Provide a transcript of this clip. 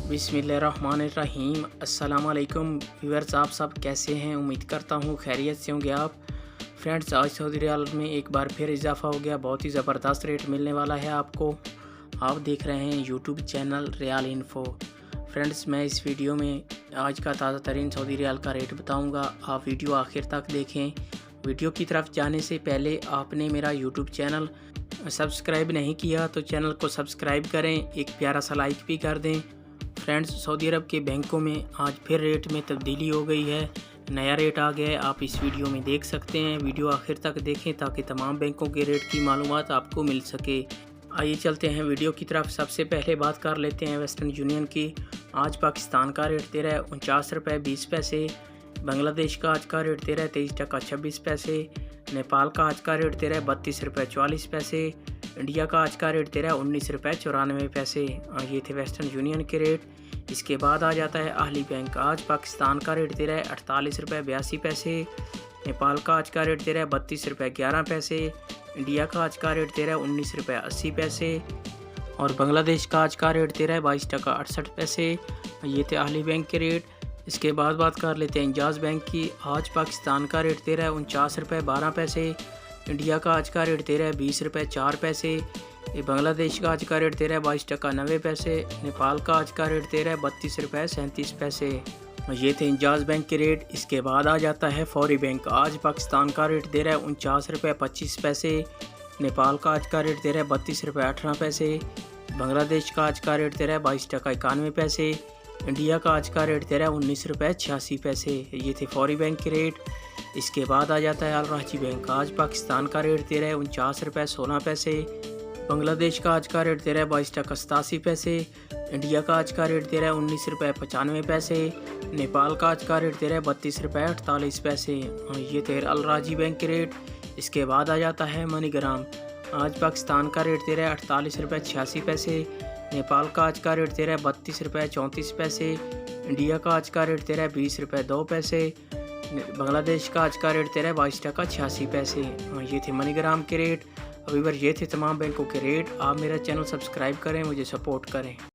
बिस्मिल्लाहिर्रहमानिर्रहीम। अस्सलाम वालेकुम व्यूअर्स, आप सब कैसे हैं? उम्मीद करता हूँ खैरियत से होंगे आप। फ्रेंड्स, आज सऊदी रियाल में एक बार फिर इजाफा हो गया। बहुत ही ज़बरदस्त रेट मिलने वाला है आपको। आप देख रहे हैं YouTube channel real info. Friends, मैं इस वीडियो में आज का ताज़ा तरीन सऊदी रियाल का रेट बताऊँगा। आप वीडियो आखिर तक देखें। वीडियो की तरफ जाने से पहले आपने मेरा यूट्यूब चैनल सब्सक्राइब नहीं किया तो चैनल को सब्सक्राइब करें, एक प्यारा सा लाइक भी कर दें। फ्रेंड्स, सऊदी अरब के बैंकों में आज फिर रेट में तब्दीली हो गई है। नया रेट आ गया है, आप इस वीडियो में देख सकते हैं। वीडियो आखिर तक देखें ताकि तमाम बैंकों के रेट की मालूमात आपको मिल सके। आइए चलते हैं वीडियो की तरफ। सबसे पहले बात कर लेते हैं वेस्टर्न यूनियन की। आज पाकिस्तान का रेट दे रहा है 49 रुपये 20 पैसे। बांग्लादेश का आज का रेट दे रहा है 23 टका 26 पैसे। नेपाल का आज का रेट दे रहा है 32 रुपये 44 पैसे। इंडिया का आज का रेट दे रहा है 19 रुपये 94 पैसे। ये थे वेस्टर्न यूनियन के रेट। इसके बाद आ जाता है अहली बैंक। आज पाकिस्तान का रेट दे रहा है 48 रुपये 82 पैसे। नेपाल का आज का रेट दे रहा है 32 रुपये 11 पैसे। इंडिया का आज का रेट दे रहा है 19 रुपये 80 पैसे। और बांग्लादेश का आज का रेट दे रहा है 22 टका 68 पैसे। ये थे अहली बैंक के रेट। इसके बाद बात कर लेते हैं इंजाज़ बैंक की। आज पाकिस्तान का रेट दे रहा है 49 रुपये 12 पैसे। इंडिया का आज का रेट दे रहा है 20 रुपये 4 पैसे। बांग्लादेश का आज का रेट दे रहा है 22 टका 90 पैसे। नेपाल का आज का रेट दे रहा है 32 रुपये 37 पैसे। ये थे इंजाज़ बैंक के रेट। इसके बाद आ जाता है फौरी बैंक। आज पाकिस्तान का रेट दे रहा है 49 रुपये 25 पैसे। नेपाल का आज का रेट दे रहा है 32 रुपये 18 पैसे। बांग्लादेश का आज का रेट दे रहा है 22 टका 91 पैसे। इंडिया का आज का रेट दे रहा है 19 रुपये 86 पैसे। ये थे फौरी बैंक के रेट। इसके बाद आ जाता है अल राजी बैंक। आज पाकिस्तान का रेट दे रहा है 49 रुपये 16 पैसे। बांग्लादेश का आज का रेट दे रहा है 22 टका 87 पैसे। इंडिया का आज का रेट दे रहा है 19 रुपये 95 पैसे। नेपाल का आज का रेट दे रहा है 32 रुपये 48 पैसे। ये थे अल राजी बैंक के रेट। इसके बाद आ जाता है मनीग्राम। आज पाकिस्तान का रेट दे रहा है 48 रुपये 86 पैसे। नेपाल का आज का रेट दे रहा है 32 रुपये 34 पैसे। इंडिया का आज का रेट दे रहा है 20 रुपये 2 पैसे। बांग्लादेश का आज का रेट दे रहा है 22 टका 86 पैसे। ये थे मनीग्राम के रेट। अभी बार ये थे तमाम बैंकों के रेट। आप मेरा चैनल सब्सक्राइब करें, मुझे सपोर्ट करें।